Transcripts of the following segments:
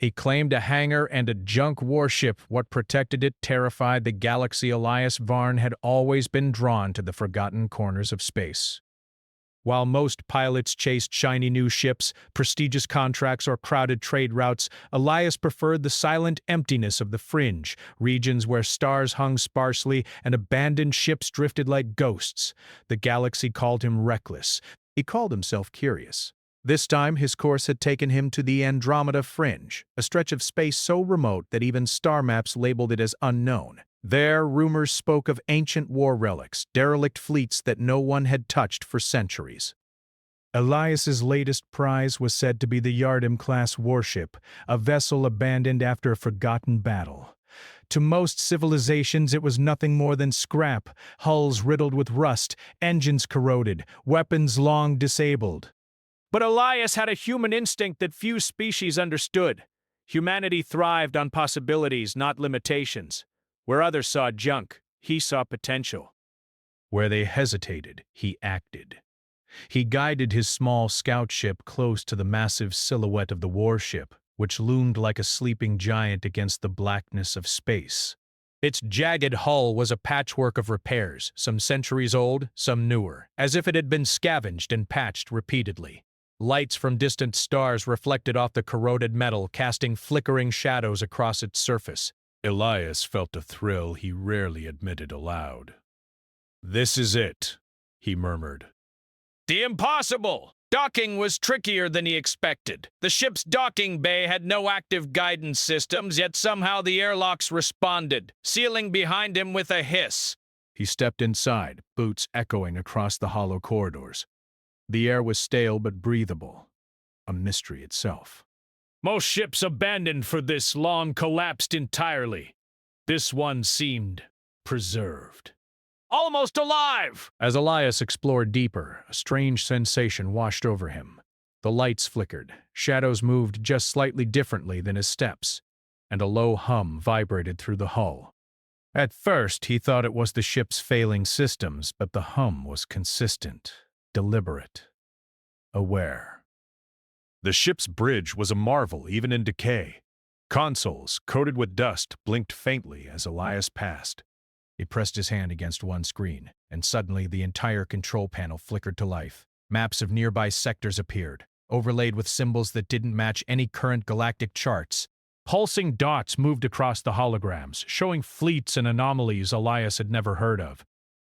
He claimed a hangar and a junk warship. What protected it terrified the galaxy. Elias Varn had always been drawn to the forgotten corners of space. While most pilots chased shiny new ships, prestigious contracts, or crowded trade routes, Elias preferred the silent emptiness of the fringe, regions where stars hung sparsely and abandoned ships drifted like ghosts. The galaxy called him reckless. He called himself curious. This time, his course had taken him to the Andromeda Fringe, a stretch of space so remote that even star maps labeled it as unknown. There, rumors spoke of ancient war relics, derelict fleets that no one had touched for centuries. Elias's latest prize was said to be the Yardim-class warship, a vessel abandoned after a forgotten battle. To most civilizations, it was nothing more than scrap, hulls riddled with rust, engines corroded, weapons long disabled. But Elias had a human instinct that few species understood. Humanity thrived on possibilities, not limitations. Where others saw junk, he saw potential. Where they hesitated, he acted. He guided his small scout ship close to the massive silhouette of the warship, which loomed like a sleeping giant against the blackness of space. Its jagged hull was a patchwork of repairs, some centuries old, some newer, as if it had been scavenged and patched repeatedly. Lights from distant stars reflected off the corroded metal, casting flickering shadows across its surface. Elias felt a thrill he rarely admitted aloud. "This is it," he murmured. The impossible! Docking was trickier than he expected. The ship's docking bay had no active guidance systems, yet somehow the airlocks responded, sealing behind him with a hiss. He stepped inside, boots echoing across the hollow corridors. The air was stale but breathable, a mystery itself. Most ships abandoned for this long collapsed entirely. This one seemed preserved. Almost alive! As Elias explored deeper, a strange sensation washed over him. The lights flickered, shadows moved just slightly differently than his steps, and a low hum vibrated through the hull. At first, he thought it was the ship's failing systems, but the hum was consistent, deliberate, aware. The ship's bridge was a marvel even in decay. Consoles, coated with dust, blinked faintly as Elias passed. He pressed his hand against one screen, and suddenly the entire control panel flickered to life. Maps of nearby sectors appeared, overlaid with symbols that didn't match any current galactic charts. Pulsing dots moved across the holograms, showing fleets and anomalies Elias had never heard of.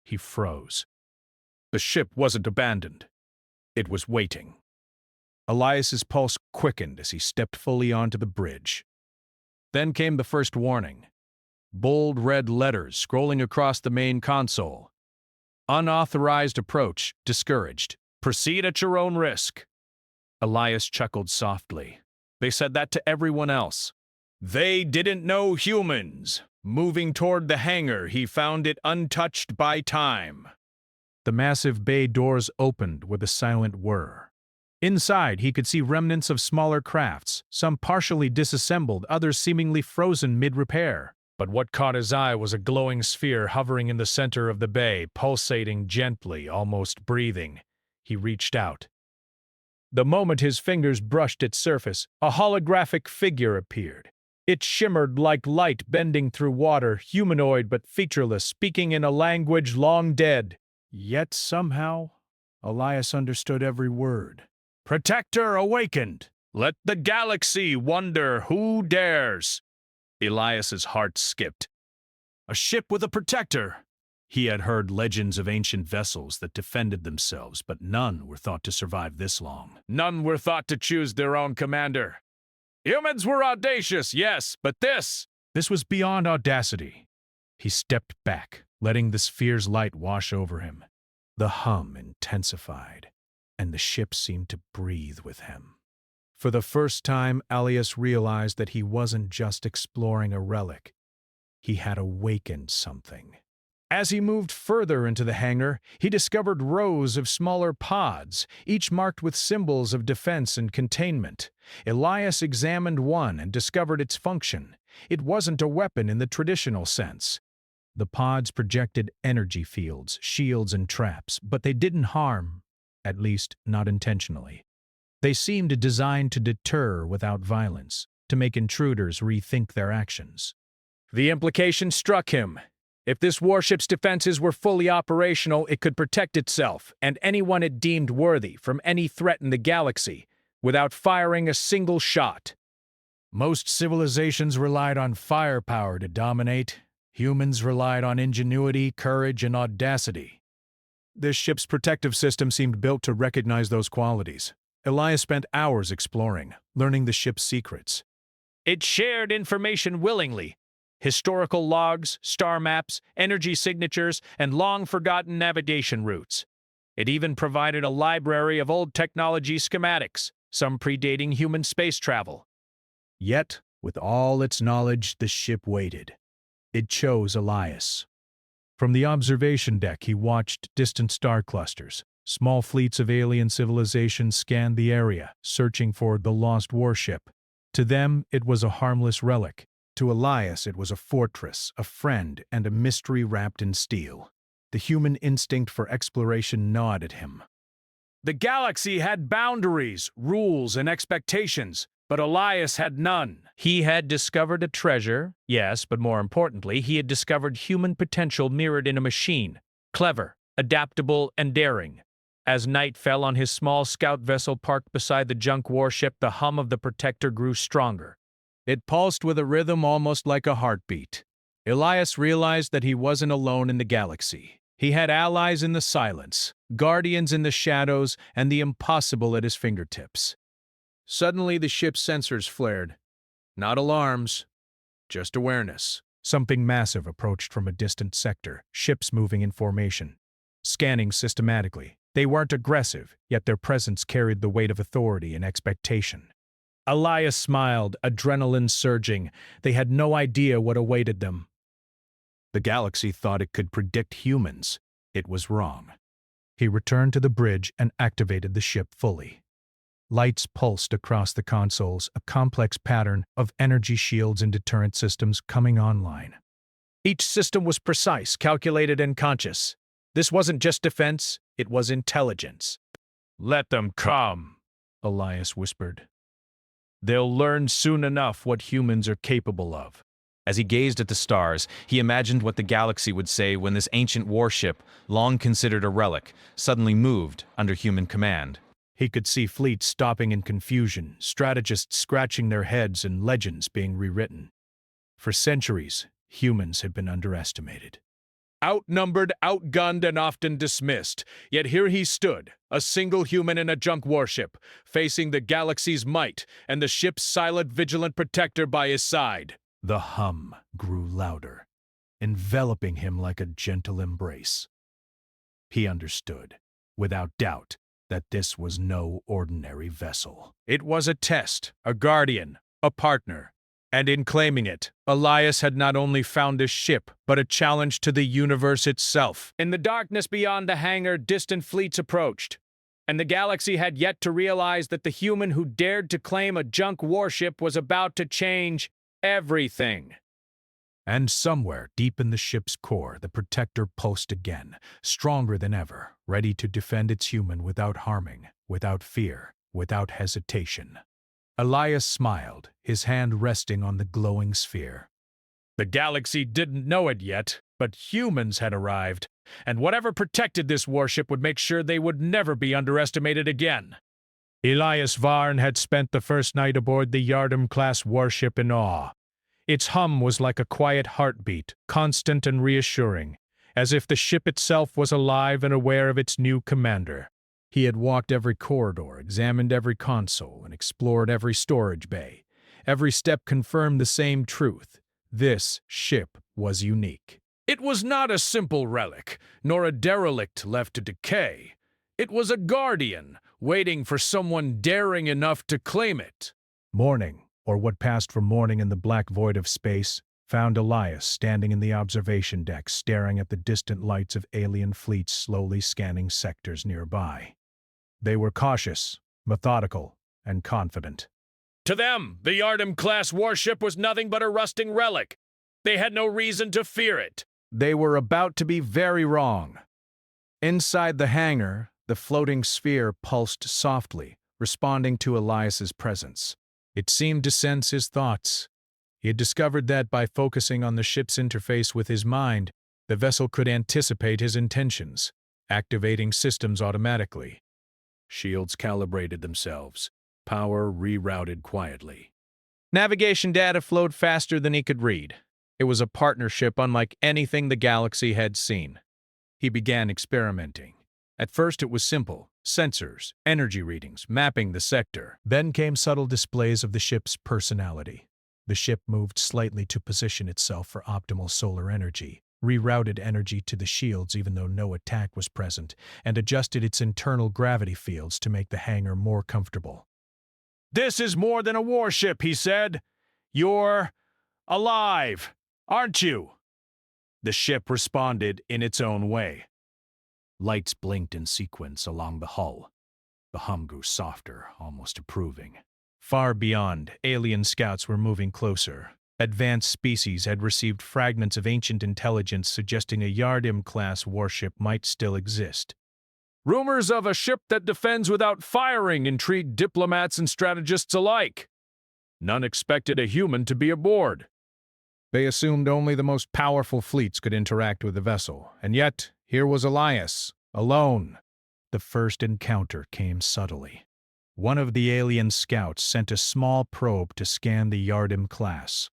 He froze. The ship wasn't abandoned. It was waiting. Elias's pulse quickened as he stepped fully onto the bridge. Then came the first warning. Bold red letters scrolling across the main console. Unauthorized approach, discouraged. Proceed at your own risk. Elias chuckled softly. They said that to everyone else. They didn't know humans. Moving toward the hangar, he found it untouched by time. The massive bay doors opened with a silent whir. Inside, he could see remnants of smaller crafts, some partially disassembled, others seemingly frozen mid-repair. But what caught his eye was a glowing sphere hovering in the center of the bay, pulsating gently, almost breathing. He reached out. The moment his fingers brushed its surface, a holographic figure appeared. It shimmered like light bending through water, humanoid but featureless, speaking in a language long dead. Yet somehow, Elias understood every word. Protector awakened! Let the galaxy wonder who dares! Elias's heart skipped. A ship with a protector! He had heard legends of ancient vessels that defended themselves, but none were thought to survive this long. None were thought to choose their own commander. Humans were audacious, yes, but this was beyond audacity. He stepped back, letting the sphere's light wash over him. The hum intensified, and the ship seemed to breathe with him. For the first time, Elias realized that he wasn't just exploring a relic. He had awakened something. As he moved further into the hangar, he discovered rows of smaller pods, each marked with symbols of defense and containment. Elias examined one and discovered its function. It wasn't a weapon in the traditional sense. The pods projected energy fields, shields, and traps, but they didn't harm, at least not intentionally. They seemed designed to deter without violence. to make intruders rethink their actions. The implication struck him. If this warship's defenses were fully operational, it could protect itself and anyone it deemed worthy from any threat in the galaxy without firing a single shot. Most civilizations relied on firepower to dominate. Humans relied on ingenuity, courage, and audacity. This ship's protective system seemed built to recognize those qualities. Elias spent hours exploring, learning the ship's secrets. It shared information willingly. Historical logs, star maps, energy signatures, and long-forgotten navigation routes. It even provided a library of old technology schematics, some predating human space travel. Yet, with all its knowledge, the ship waited. It chose Elias. From the observation deck, he watched distant star clusters. Small fleets of alien civilizations scanned the area, searching for the lost warship. To them, it was a harmless relic. To Elias, it was a fortress, a friend, and a mystery wrapped in steel. The human instinct for exploration gnawed at him. The galaxy had boundaries, rules, and expectations, but Elias had none. He had discovered a treasure, yes, but more importantly, he had discovered human potential mirrored in a machine, clever, adaptable, and daring. As night fell on his small scout vessel parked beside the junk warship, the hum of the Protector grew stronger. It pulsed with a rhythm almost like a heartbeat. Elias realized that he wasn't alone in the galaxy. He had allies in the silence, guardians in the shadows, and the impossible at his fingertips. Suddenly, the ship's sensors flared. Not alarms, just awareness. Something massive approached from a distant sector, ships moving in formation, scanning systematically. They weren't aggressive, yet their presence carried the weight of authority and expectation. Elias smiled, adrenaline surging. They had no idea what awaited them. The galaxy thought it could predict humans. It was wrong. He returned to the bridge and activated the ship fully. Lights pulsed across the consoles, a complex pattern of energy shields and deterrent systems coming online. Each system was precise, calculated, and conscious. This wasn't just defense, it was intelligence. "Let them come," Elias whispered. "They'll learn soon enough what humans are capable of." As he gazed at the stars, he imagined what the galaxy would say when this ancient warship, long considered a relic, suddenly moved under human command. He could see fleets stopping in confusion, strategists scratching their heads, and legends being rewritten. For centuries, humans had been underestimated. Outnumbered, outgunned, and often dismissed. Yet here he stood, a single human in a junk warship, facing the galaxy's might and the ship's silent, vigilant protector by his side. The hum grew louder, enveloping him like a gentle embrace. He understood, without doubt, that this was no ordinary vessel. It was a test, a guardian, a partner. And in claiming it, Elias had not only found a ship, but a challenge to the universe itself. In the darkness beyond the hangar, distant fleets approached, and the galaxy had yet to realize that the human who dared to claim a junk warship was about to change everything. And somewhere, deep in the ship's core, the Protector pulsed again, stronger than ever, ready to defend its human without harming, without fear, without hesitation. Elias smiled, his hand resting on the glowing sphere. The galaxy didn't know it yet, but humans had arrived, and whatever protected this warship would make sure they would never be underestimated again. Elias Varn had spent the first night aboard the Yardam-class warship in awe. Its hum was like a quiet heartbeat, constant and reassuring, as if the ship itself was alive and aware of its new commander. He had walked every corridor, examined every console, and explored every storage bay. Every step confirmed the same truth. This ship was unique. It was not a simple relic, nor a derelict left to decay. It was a guardian, waiting for someone daring enough to claim it. Morning, or what passed for morning in the black void of space, found Elias standing in the observation deck, staring at the distant lights of alien fleets slowly scanning sectors nearby. They were cautious, methodical, and confident. To them, the Yardam-class warship was nothing but a rusting relic. They had no reason to fear it. They were about to be very wrong. Inside the hangar, the floating sphere pulsed softly, responding to Elias's presence. It seemed to sense his thoughts. He had discovered that by focusing on the ship's interface with his mind, the vessel could anticipate his intentions, activating systems automatically. Shields calibrated themselves, power rerouted quietly. Navigation data flowed faster than he could read. It was a partnership unlike anything the galaxy had seen. He began experimenting. At first it was simple: sensors, energy readings, mapping the sector. Then came subtle displays of the ship's personality. The ship moved slightly to position itself for optimal solar energy, rerouted energy to the shields even though no attack was present, and adjusted its internal gravity fields to make the hangar more comfortable. "This is more than a warship," he said. "You're alive, aren't you?" The ship responded in its own way. Lights blinked in sequence along the hull. The hum grew softer, almost approving. Far beyond, alien scouts were moving closer. Advanced species had received fragments of ancient intelligence suggesting a Yardim-class warship might still exist. "Rumors of a ship that defends without firing intrigued diplomats and strategists alike. None expected a human to be aboard. They assumed only the most powerful fleets could interact with the vessel, and yet here was Elias, alone." The first encounter came subtly. One of the alien scouts sent a small probe to scan the Yardim class.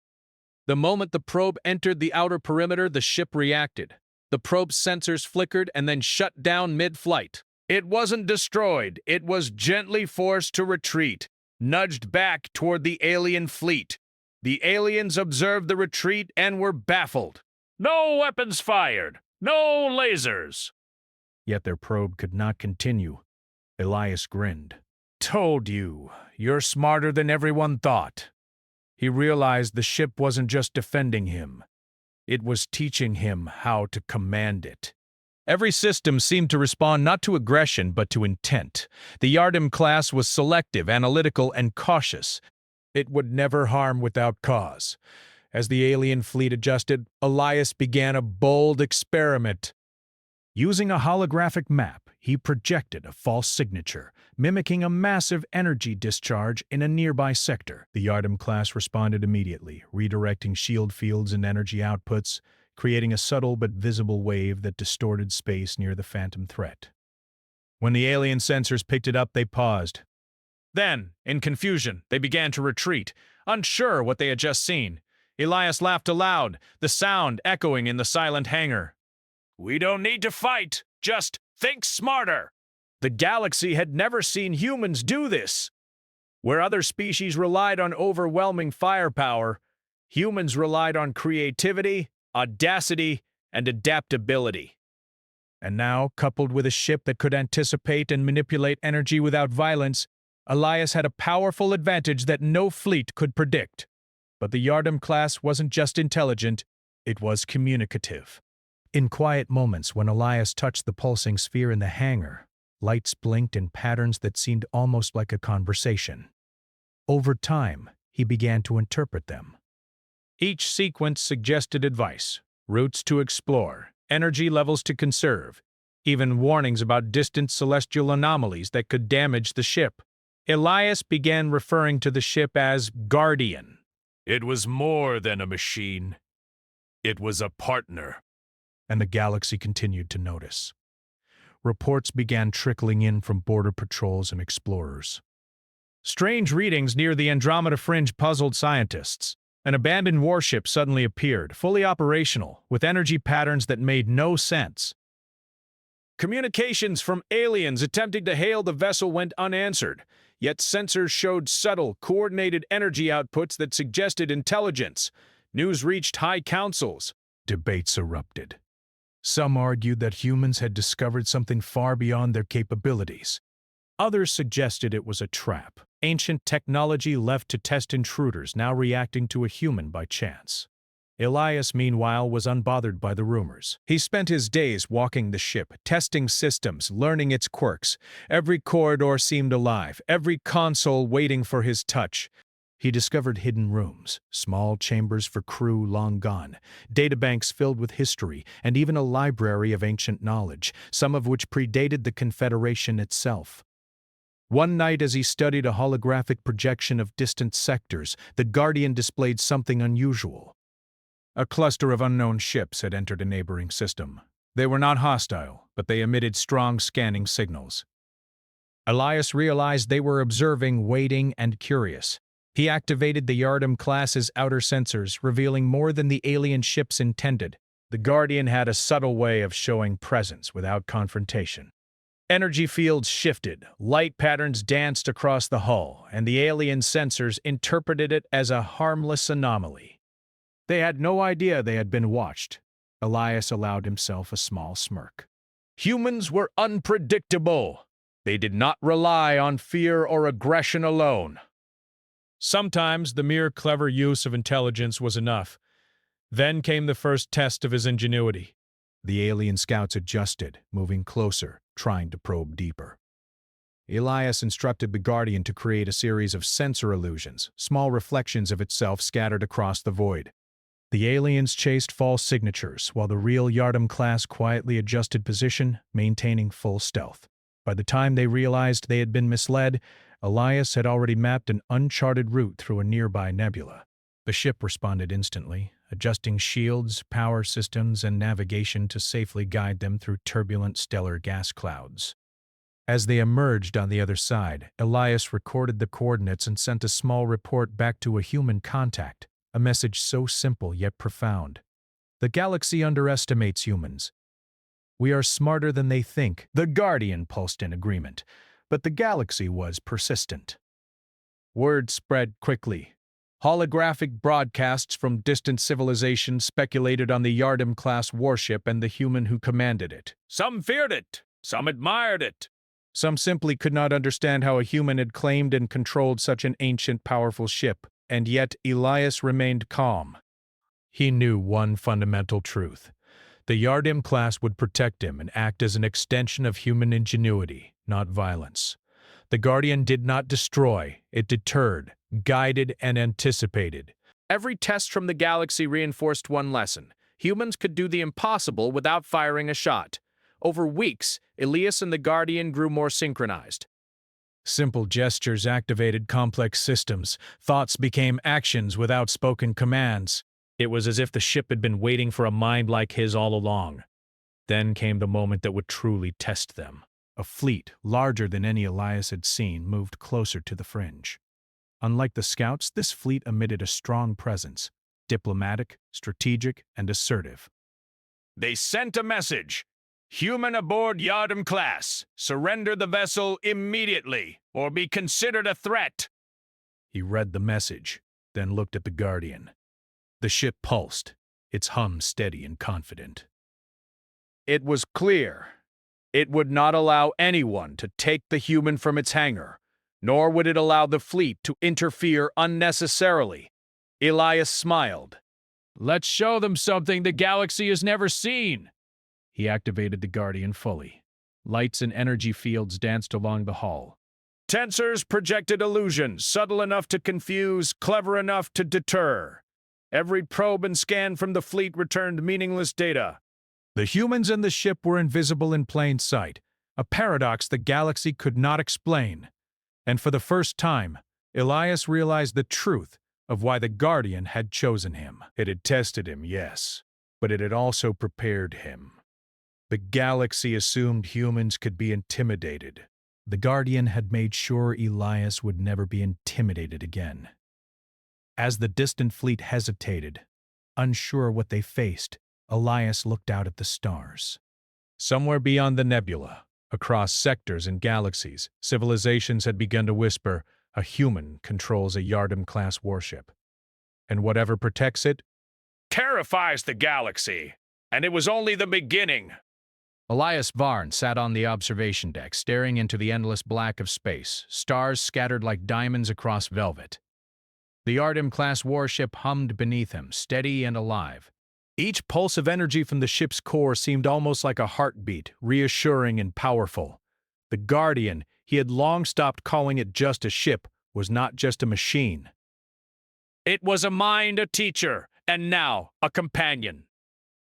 The moment the probe entered the outer perimeter, the ship reacted. The probe's sensors flickered and then shut down mid-flight. It wasn't destroyed, it was gently forced to retreat, nudged back toward the alien fleet. The aliens observed the retreat and were baffled. "No weapons fired! No lasers!" Yet their probe could not continue. Elias grinned. "Told you, you're smarter than everyone thought." He realized the ship wasn't just defending him. It was teaching him how to command it. Every system seemed to respond not to aggression but to intent. The Yardim class was selective, analytical, and cautious. It would never harm without cause. As the alien fleet adjusted, Elias began a bold experiment. Using a holographic map, he projected a false signature, mimicking a massive energy discharge in a nearby sector. The Yardim class responded immediately, redirecting shield fields and energy outputs, creating a subtle but visible wave that distorted space near the phantom threat. When the alien sensors picked it up, they paused. Then, in confusion, they began to retreat, unsure what they had just seen. Elias laughed aloud, the sound echoing in the silent hangar. "We don't need to fight, just think smarter." The galaxy had never seen humans do this. Where other species relied on overwhelming firepower, humans relied on creativity, audacity, and adaptability. And now, coupled with a ship that could anticipate and manipulate energy without violence, Elias had a powerful advantage that no fleet could predict. But the Yardim class wasn't just intelligent, it was communicative. In quiet moments when Elias touched the pulsing sphere in the hangar, lights blinked in patterns that seemed almost like a conversation. Over time, he began to interpret them. Each sequence suggested advice, routes to explore, energy levels to conserve, even warnings about distant celestial anomalies that could damage the ship. Elias began referring to the ship as Guardian. It was more than a machine. It was a partner. And the galaxy continued to notice. Reports began trickling in from border patrols and explorers. Strange readings near the Andromeda Fringe puzzled scientists. An abandoned warship suddenly appeared, fully operational, with energy patterns that made no sense. Communications from aliens attempting to hail the vessel went unanswered, yet sensors showed subtle, coordinated energy outputs that suggested intelligence. News reached high councils. Debates erupted. Some argued that humans had discovered something far beyond their capabilities. Others suggested it was a trap, ancient technology left to test intruders now reacting to a human by chance. Elias, meanwhile, was unbothered by the rumors. He spent his days walking the ship, testing systems, learning its quirks. Every corridor seemed alive, every console waiting for his touch. He discovered hidden rooms, small chambers for crew long gone, databanks filled with history, and even a library of ancient knowledge, some of which predated the Confederation itself. One night, as he studied a holographic projection of distant sectors, the Guardian displayed something unusual. A cluster of unknown ships had entered a neighboring system. They were not hostile, but they emitted strong scanning signals. Elias realized they were observing, waiting, and curious. He activated the Yardam class's outer sensors, revealing more than the alien ships intended. The Guardian had a subtle way of showing presence without confrontation. Energy fields shifted, light patterns danced across the hull, and the alien sensors interpreted it as a harmless anomaly. They had no idea they had been watched. Elias allowed himself a small smirk. Humans were unpredictable. They did not rely on fear or aggression alone. Sometimes the mere clever use of intelligence was enough. Then came the first test of his ingenuity. The alien scouts adjusted, moving closer, trying to probe deeper. Elias instructed the Guardian to create a series of sensor illusions, small reflections of itself scattered across the void. The aliens chased false signatures, while the real Yardam class quietly adjusted position, maintaining full stealth. By the time they realized they had been misled, Elias had already mapped an uncharted route through a nearby nebula. The ship responded instantly, adjusting shields, power systems, and navigation to safely guide them through turbulent stellar gas clouds. As they emerged on the other side, Elias recorded the coordinates and sent a small report back to a human contact, a message so simple yet profound. The galaxy underestimates humans. We are smarter than they think, the Guardian pulsed in agreement, but the galaxy was persistent. Word spread quickly. Holographic broadcasts from distant civilizations speculated on the Yardam-class warship and the human who commanded it. Some feared it, some admired it. Some simply could not understand how a human had claimed and controlled such an ancient, powerful ship, and yet Elias remained calm. He knew one fundamental truth. The Yardam class would protect him and act as an extension of human ingenuity, not violence. The Guardian did not destroy, it deterred, guided, and anticipated. Every test from the galaxy reinforced one lesson. Humans could do the impossible without firing a shot. Over weeks, Elias and the Guardian grew more synchronized. Simple gestures activated complex systems. Thoughts became actions without spoken commands. It was as if the ship had been waiting for a mind like his all along. Then came the moment that would truly test them. A fleet, larger than any Elias had seen, moved closer to the fringe. Unlike the scouts, this fleet emitted a strong presence, diplomatic, strategic, and assertive. They sent a message. Human aboard Yardam class. Surrender the vessel immediately, or be considered a threat. He read the message, then looked at the Guardian. The ship pulsed, its hum steady and confident. It was clear. It would not allow anyone to take the human from its hangar, nor would it allow the fleet to interfere unnecessarily. Elias smiled. Let's show them something the galaxy has never seen. He activated the Guardian fully. Lights and energy fields danced along the hull. Tensors projected illusions, subtle enough to confuse, clever enough to deter. Every probe and scan from the fleet returned meaningless data. The humans and the ship were invisible in plain sight, a paradox the galaxy could not explain. And for the first time, Elias realized the truth of why the Guardian had chosen him. It had tested him, yes, but it had also prepared him. The galaxy assumed humans could be intimidated. The Guardian had made sure Elias would never be intimidated again. As the distant fleet hesitated, unsure what they faced, Elias looked out at the stars. Somewhere beyond the nebula, across sectors and galaxies, civilizations had begun to whisper, a human controls a Yardam-class warship. And whatever protects it terrifies the galaxy. And it was only the beginning. Elias Varn sat on the observation deck, staring into the endless black of space, stars scattered like diamonds across velvet. The Yardam-class warship hummed beneath him, steady and alive. Each pulse of energy from the ship's core seemed almost like a heartbeat, reassuring and powerful. The Guardian, he had long stopped calling it just a ship, was not just a machine. It was a mind, a teacher, and now a companion.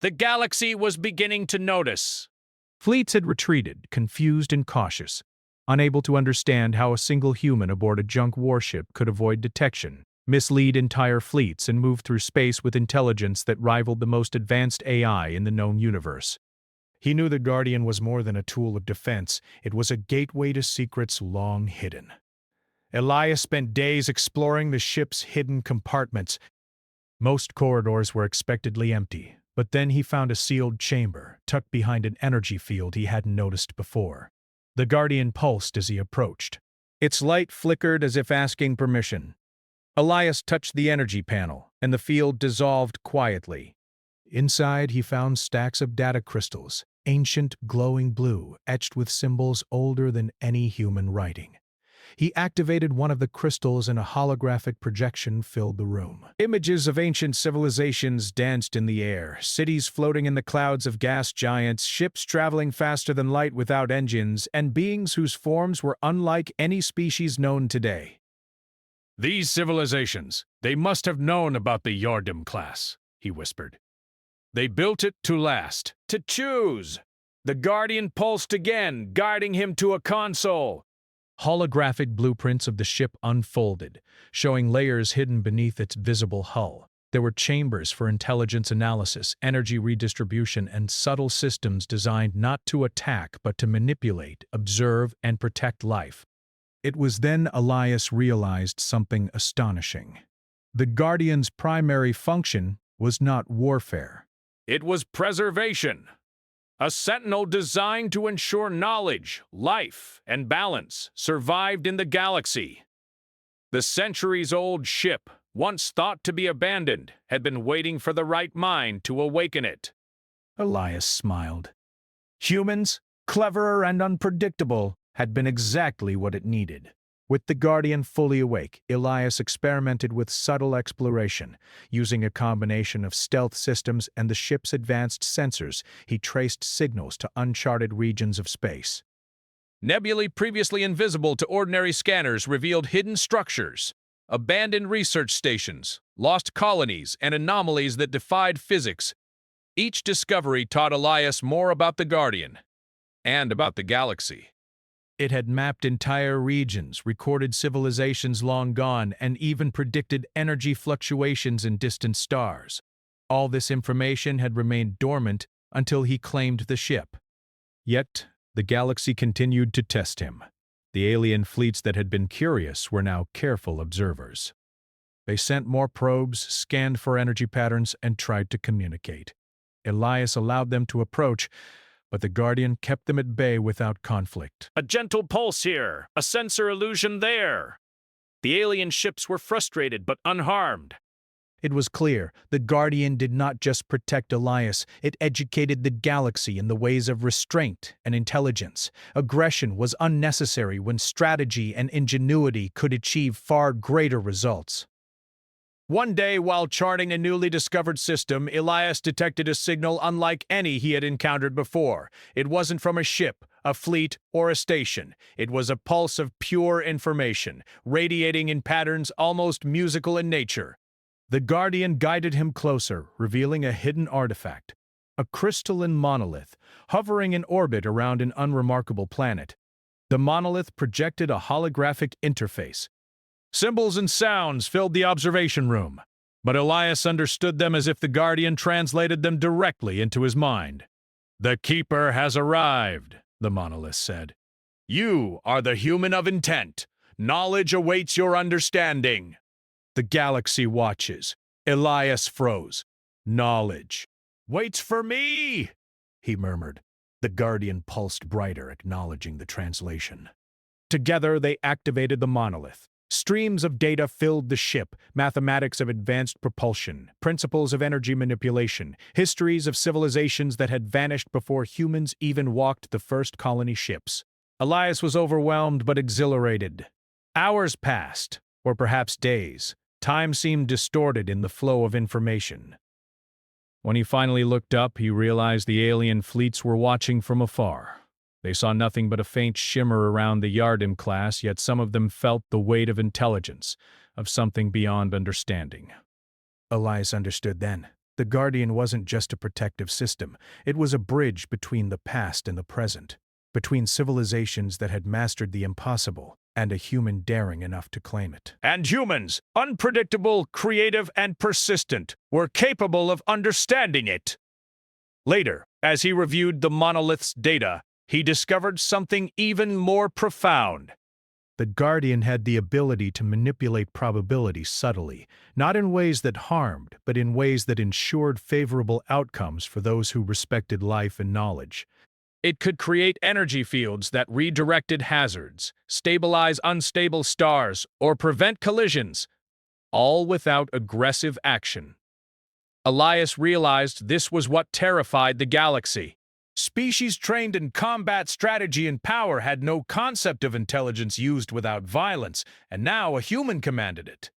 The galaxy was beginning to notice. Fleets had retreated, confused and cautious. unable to understand how a single human aboard a junk warship could avoid detection, mislead entire fleets, and move through space with intelligence that rivaled the most advanced AI in the known universe. He knew the Guardian was more than a tool of defense, it was a gateway to secrets long hidden. Elias spent days exploring the ship's hidden compartments. Most corridors were expectedly empty, but then he found a sealed chamber, tucked behind an energy field he hadn't noticed before. The Guardian pulsed as he approached. Its light flickered as if asking permission. Elias touched the energy panel, and the field dissolved quietly. Inside, he found stacks of data crystals, ancient glowing blue, etched with symbols older than any human writing. He activated one of the crystals and a holographic projection filled the room. Images of ancient civilizations danced in the air, cities floating in the clouds of gas giants, ships traveling faster than light without engines, and beings whose forms were unlike any species known today. "These civilizations, they must have known about the Yardim class," he whispered. "They built it to last, to choose." The Guardian pulsed again, guiding him to a console. Holographic blueprints of the ship unfolded, showing layers hidden beneath its visible hull. There were chambers for intelligence analysis, energy redistribution, and subtle systems designed not to attack but to manipulate, observe, and protect life. It was then Elias realized something astonishing. The Guardian's primary function was not warfare. It was preservation. A sentinel designed to ensure knowledge, life, and balance survived in the galaxy. The centuries-old ship, once thought to be abandoned, had been waiting for the right mind to awaken it. Elias smiled. Humans, cleverer and unpredictable, had been exactly what it needed. With the Guardian fully awake, Elias experimented with subtle exploration. Using a combination of stealth systems and the ship's advanced sensors, he traced signals to uncharted regions of space. Nebulae previously invisible to ordinary scanners revealed hidden structures, abandoned research stations, lost colonies, and anomalies that defied physics. Each discovery taught Elias more about the Guardian and about the galaxy. It had mapped entire regions, recorded civilizations long gone, and even predicted energy fluctuations in distant stars. All this information had remained dormant until he claimed the ship. Yet, the galaxy continued to test him. The alien fleets that had been curious were now careful observers. They sent more probes, scanned for energy patterns, and tried to communicate. Elias allowed them to approach, but the Guardian kept them at bay without conflict. A gentle pulse here, a sensor illusion there. The alien ships were frustrated but unharmed. It was clear the Guardian did not just protect Elias, it educated the galaxy in the ways of restraint and intelligence. Aggression was unnecessary when strategy and ingenuity could achieve far greater results. One day, while charting a newly discovered system, Elias detected a signal unlike any he had encountered before. It wasn't from a ship, a fleet, or a station. It was a pulse of pure information, radiating in patterns almost musical in nature. The Guardian guided him closer, revealing a hidden artifact, a crystalline monolith, hovering in orbit around an unremarkable planet. The monolith projected a holographic interface. Symbols and sounds filled the observation room, but Elias understood them as if the Guardian translated them directly into his mind. "The Keeper has arrived," the monolith said. "You are the human of intent. Knowledge awaits your understanding." The galaxy watches. Elias froze. "Knowledge waits for me," he murmured. The Guardian pulsed brighter, acknowledging the translation. Together, they activated the monolith. Streams of data filled the ship, mathematics of advanced propulsion, principles of energy manipulation, histories of civilizations that had vanished before humans even walked the first colony ships. Elias was overwhelmed but exhilarated. Hours passed, or perhaps days. Time seemed distorted in the flow of information. When he finally looked up, he realized the alien fleets were watching from afar. They saw nothing but a faint shimmer around the Yardim class, yet some of them felt the weight of intelligence, of something beyond understanding. Elias understood then. The Guardian wasn't just a protective system. It was a bridge between the past and the present. between civilizations that had mastered the impossible and a human daring enough to claim it. And humans, unpredictable, creative, and persistent, were capable of understanding it. Later, as he reviewed the monolith's data, he discovered something even more profound. The Guardian had the ability to manipulate probability subtly, not in ways that harmed, but in ways that ensured favorable outcomes for those who respected life and knowledge. It could create energy fields that redirected hazards, stabilize unstable stars, or prevent collisions, all without aggressive action. Elias realized this was what terrified the galaxy. Species trained in combat strategy and power had no concept of intelligence used without violence, and now a human commanded it.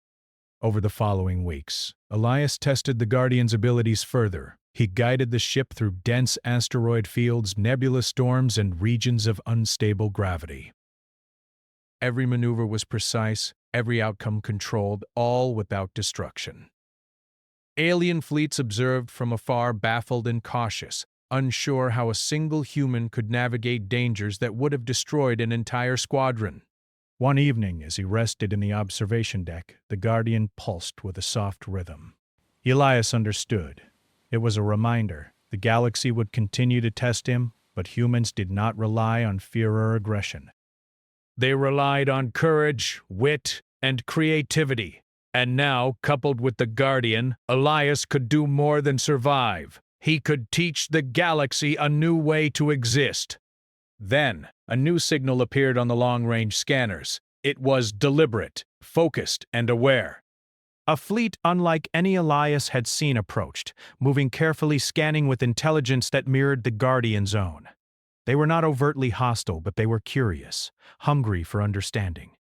Over the following weeks, Elias tested the Guardian's abilities further. He guided the ship through dense asteroid fields, nebula storms, and regions of unstable gravity. Every maneuver was precise, every outcome controlled, all without destruction. Alien fleets observed from afar, baffled and cautious, unsure how a single human could navigate dangers that would have destroyed an entire squadron. One evening, as he rested in the observation deck, the Guardian pulsed with a soft rhythm. Elias understood. It was a reminder. The galaxy would continue to test him, but humans did not rely on fear or aggression. They relied on courage, wit, and creativity. And now, coupled with the Guardian, Elias could do more than survive. He could teach the galaxy a new way to exist. Then, a new signal appeared on the long-range scanners. It was deliberate, focused, and aware. A fleet unlike any Elias had seen approached, moving carefully, scanning with intelligence that mirrored the Guardian's own. They were not overtly hostile, but they were curious, hungry for understanding.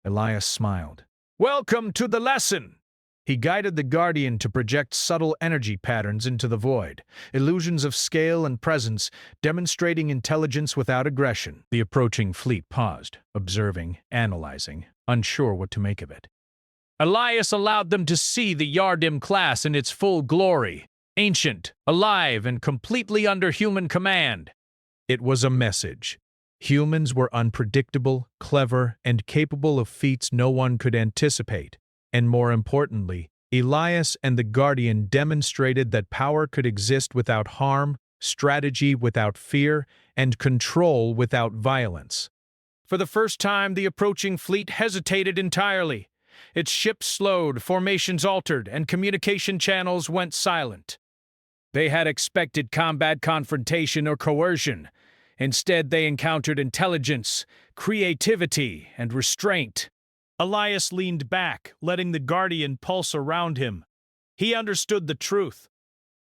Elias smiled. "Welcome to the lesson!" He guided the Guardian to project subtle energy patterns into the void, illusions of scale and presence, demonstrating intelligence without aggression. The approaching fleet paused, observing, analyzing, unsure what to make of it. Elias allowed them to see the Yardim class in its full glory, ancient, alive, and completely under human command. It was a message. Humans were unpredictable, clever, and capable of feats no one could anticipate. And more importantly, Elias and the Guardian demonstrated that power could exist without harm, strategy without fear, and control without violence. For the first time, the approaching fleet hesitated entirely. Its ships slowed, formations altered, and communication channels went silent. They had expected combat confrontation or coercion. Instead, they encountered intelligence, creativity, and restraint. Elias leaned back, letting the Guardian pulse around him. He understood the truth.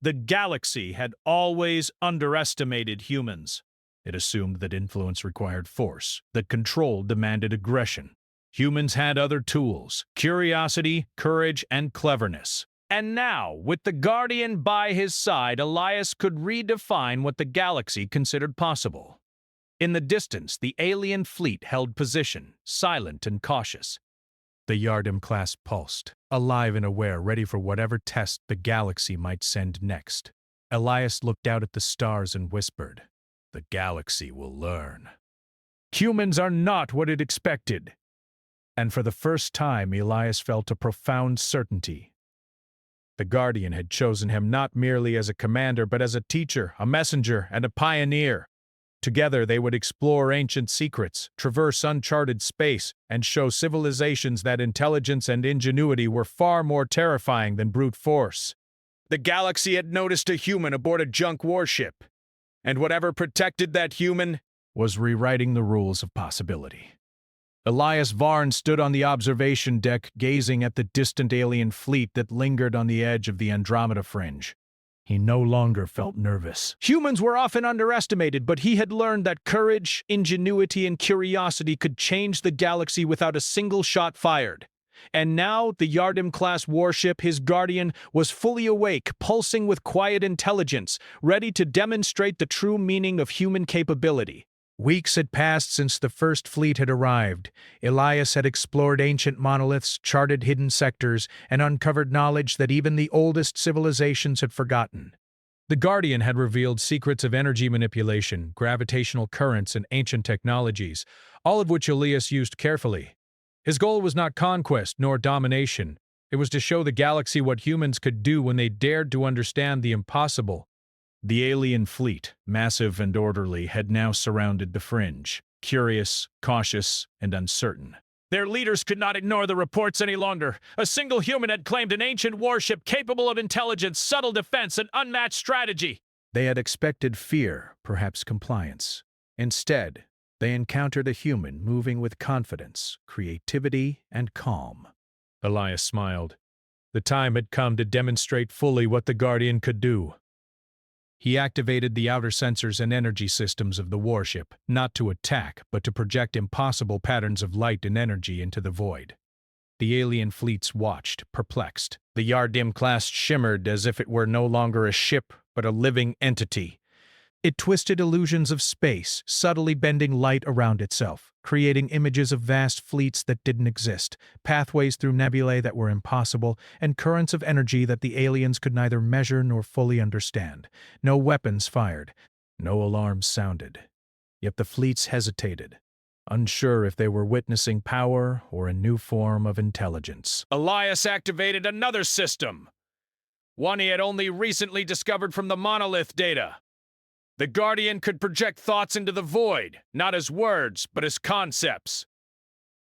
The galaxy had always underestimated humans. It assumed that influence required force, that control demanded aggression. Humans had other tools: curiosity, courage, and cleverness. And now, with the Guardian by his side, Elias could redefine what the galaxy considered possible. In the distance, the alien fleet held position, silent and cautious. The Yardim class pulsed, alive and aware, ready for whatever test the galaxy might send next. Elias looked out at the stars and whispered, "The galaxy will learn. Humans are not what it expected." And for the first time, Elias felt a profound certainty. The Guardian had chosen him not merely as a commander, but as a teacher, a messenger, and a pioneer. Together, they would explore ancient secrets, traverse uncharted space, and show civilizations that intelligence and ingenuity were far more terrifying than brute force. The galaxy had noticed a human aboard a junk warship, and whatever protected that human was rewriting the rules of possibility. Elias Varn stood on the observation deck, gazing at the distant alien fleet that lingered on the edge of the Andromeda Fringe. He no longer felt nervous. Humans were often underestimated, but he had learned that courage, ingenuity, and curiosity could change the galaxy without a single shot fired. And now, the Yardim-class warship, his Guardian, was fully awake, pulsing with quiet intelligence, ready to demonstrate the true meaning of human capability. Weeks had passed since the first fleet had arrived. Elias had explored ancient monoliths, charted hidden sectors, and uncovered knowledge that even the oldest civilizations had forgotten. The Guardian had revealed secrets of energy manipulation, gravitational currents, and ancient technologies, all of which Elias used carefully. His goal was not conquest nor domination. It was to show the galaxy what humans could do when they dared to understand the impossible. The alien fleet, massive and orderly, had now surrounded the fringe, curious, cautious, and uncertain. Their leaders could not ignore the reports any longer. A single human had claimed an ancient warship capable of intelligence, subtle defense, and unmatched strategy. They had expected fear, perhaps compliance. Instead, they encountered a human moving with confidence, creativity, and calm. Elias smiled. The time had come to demonstrate fully what the Guardian could do. He activated the outer sensors and energy systems of the warship, not to attack, but to project impossible patterns of light and energy into the void. The alien fleets watched, perplexed. The Yardim-class shimmered as if it were no longer a ship, but a living entity. It twisted illusions of space, subtly bending light around itself, creating images of vast fleets that didn't exist, pathways through nebulae that were impossible, and currents of energy that the aliens could neither measure nor fully understand. No weapons fired, no alarms sounded. Yet the fleets hesitated, unsure if they were witnessing power or a new form of intelligence. Elias activated another system, one he had only recently discovered from the monolith data. The Guardian could project thoughts into the void, not as words, but as concepts.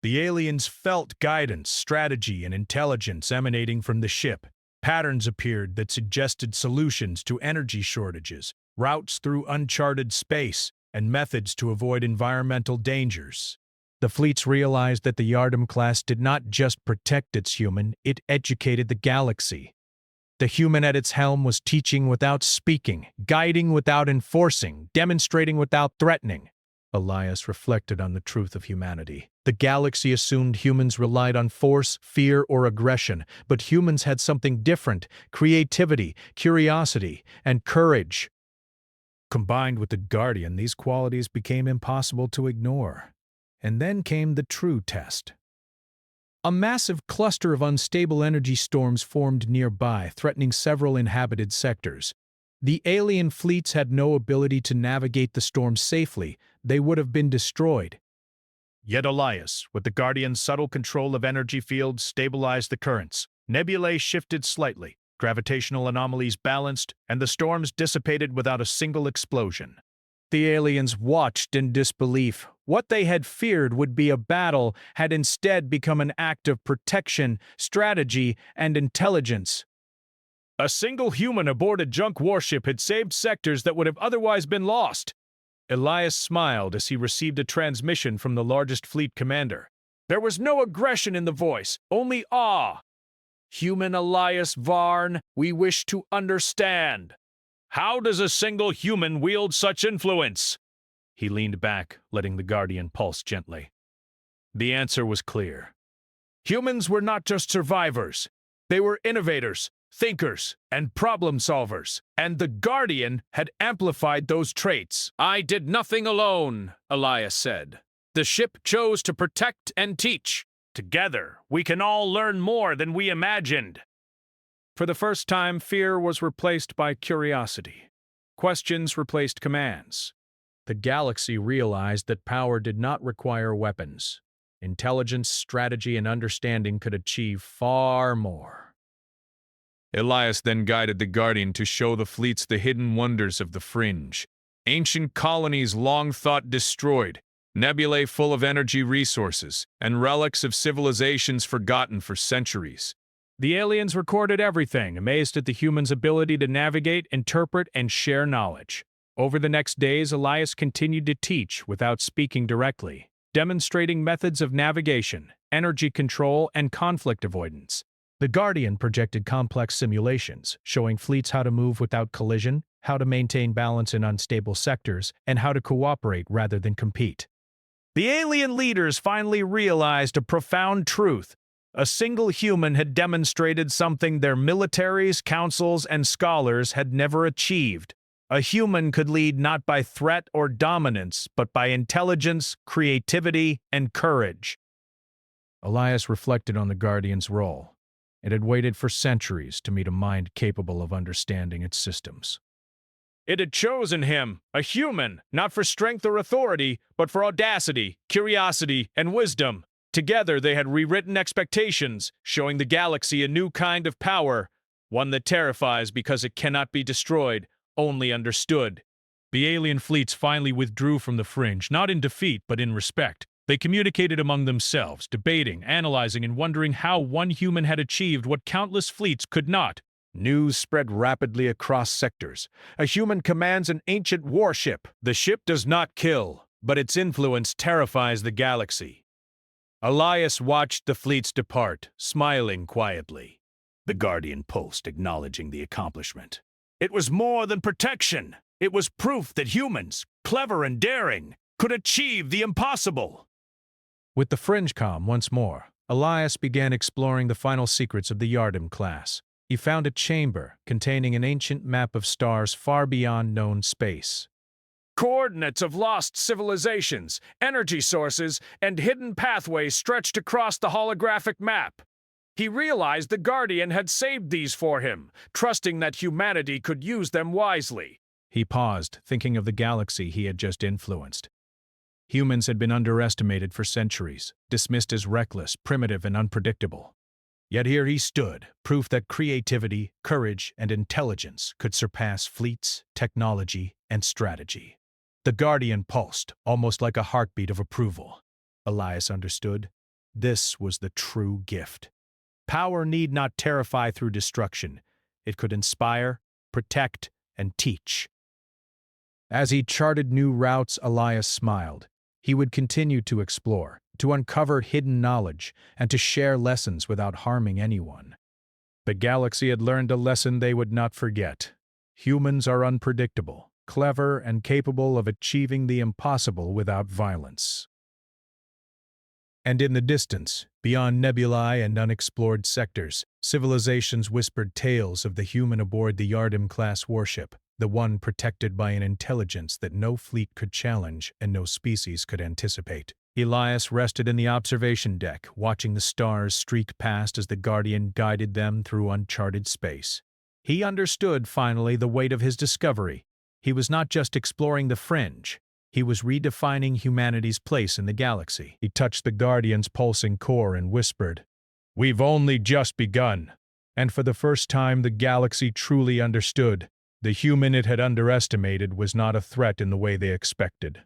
The aliens felt guidance, strategy, and intelligence emanating from the ship. Patterns appeared that suggested solutions to energy shortages, routes through uncharted space, and methods to avoid environmental dangers. The fleets realized that the Yardim class did not just protect its human, it educated the galaxy. The human at its helm was teaching without speaking, guiding without enforcing, demonstrating without threatening. Elias reflected on the truth of humanity. The galaxy assumed humans relied on force, fear, or aggression, but humans had something different: creativity, curiosity, and courage. Combined with the Guardian, these qualities became impossible to ignore. And then came the true test. A massive cluster of unstable energy storms formed nearby, threatening several inhabited sectors. The alien fleets had no ability to navigate the storms safely. They would have been destroyed. Yet Elias, with the Guardian's subtle control of energy fields, stabilized the currents. Nebulae shifted slightly, gravitational anomalies balanced, and the storms dissipated without a single explosion. The aliens watched in disbelief. What they had feared would be a battle had instead become an act of protection, strategy, and intelligence. A single human aboard a junk warship had saved sectors that would have otherwise been lost. Elias smiled as he received a transmission from the largest fleet commander. There was no aggression in the voice, only awe. Human Elias Varn, we wish to understand. How does a single human wield such influence? He leaned back, letting the Guardian pulse gently. The answer was clear. Humans were not just survivors. They were innovators, thinkers, and problem solvers. And the Guardian had amplified those traits. I did nothing alone, Elias said. The ship chose to protect and teach. Together, we can all learn more than we imagined. For the first time, fear was replaced by curiosity. Questions replaced commands. The galaxy realized that power did not require weapons. Intelligence, strategy, and understanding could achieve far more. Elias then guided the Guardian to show the fleets the hidden wonders of the fringe. Ancient colonies long thought destroyed, nebulae full of energy resources, and relics of civilizations forgotten for centuries. The aliens recorded everything, amazed at the humans' ability to navigate, interpret, and share knowledge. Over the next days, Elias continued to teach without speaking directly, demonstrating methods of navigation, energy control, and conflict avoidance. The Guardian projected complex simulations, showing fleets how to move without collision, how to maintain balance in unstable sectors, and how to cooperate rather than compete. The alien leaders finally realized a profound truth. A single human had demonstrated something their militaries, councils, and scholars had never achieved. A human could lead not by threat or dominance, but by intelligence, creativity, and courage. Elias reflected on the Guardian's role. It had waited for centuries to meet a mind capable of understanding its systems. It had chosen him, a human, not for strength or authority, but for audacity, curiosity, and wisdom. Together they had rewritten expectations, showing the galaxy a new kind of power, one that terrifies because it cannot be destroyed, only understood. The alien fleets finally withdrew from the fringe, not in defeat, but in respect. They communicated among themselves, debating, analyzing, and wondering how one human had achieved what countless fleets could not. News spread rapidly across sectors. A human commands an ancient warship. The ship does not kill, but its influence terrifies the galaxy. Elias watched the fleets depart, smiling quietly. The Guardian pulsed, acknowledging the accomplishment. It was more than protection. It was proof that humans, clever and daring, could achieve the impossible. With the fringe calm once more, Elias began exploring the final secrets of the Yardim class. He found a chamber containing an ancient map of stars far beyond known space. Coordinates of lost civilizations, energy sources, and hidden pathways stretched across the holographic map. He realized the Guardian had saved these for him, trusting that humanity could use them wisely. He paused, thinking of the galaxy he had just influenced. Humans had been underestimated for centuries, dismissed as reckless, primitive, and unpredictable. Yet here he stood, proof that creativity, courage, and intelligence could surpass fleets, technology, and strategy. The Guardian pulsed, almost like a heartbeat of approval. Elias understood. This was the true gift. Power need not terrify through destruction. It could inspire, protect, and teach. As he charted new routes, Elias smiled. He would continue to explore, to uncover hidden knowledge, and to share lessons without harming anyone. The galaxy had learned a lesson they would not forget. Humans are unpredictable, clever, and capable of achieving the impossible without violence. And in the distance, beyond nebulae and unexplored sectors, civilizations whispered tales of the human aboard the Yardim-class warship, the one protected by an intelligence that no fleet could challenge and no species could anticipate. Elias rested in the observation deck, watching the stars streak past as the Guardian guided them through uncharted space. He understood, finally, the weight of his discovery. He was not just exploring the fringe. He was redefining humanity's place in the galaxy. He touched the Guardian's pulsing core and whispered, "We've only just begun." And for the first time, the galaxy truly understood. The human it had underestimated was not a threat in the way they expected.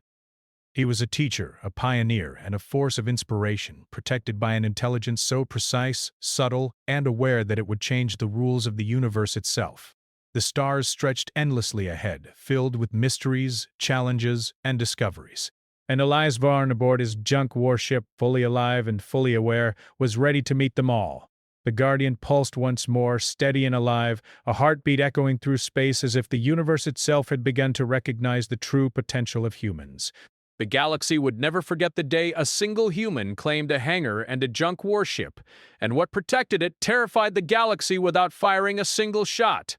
He was a teacher, a pioneer, and a force of inspiration, protected by an intelligence so precise, subtle, and aware that it would change the rules of the universe itself. The stars stretched endlessly ahead, filled with mysteries, challenges, and discoveries. And Elias Varn aboard his junk warship, fully alive and fully aware, was ready to meet them all. The Guardian pulsed once more, steady and alive, a heartbeat echoing through space as if the universe itself had begun to recognize the true potential of humans. The galaxy would never forget the day a single human claimed a hangar and a junk warship, and what protected it terrified the galaxy without firing a single shot.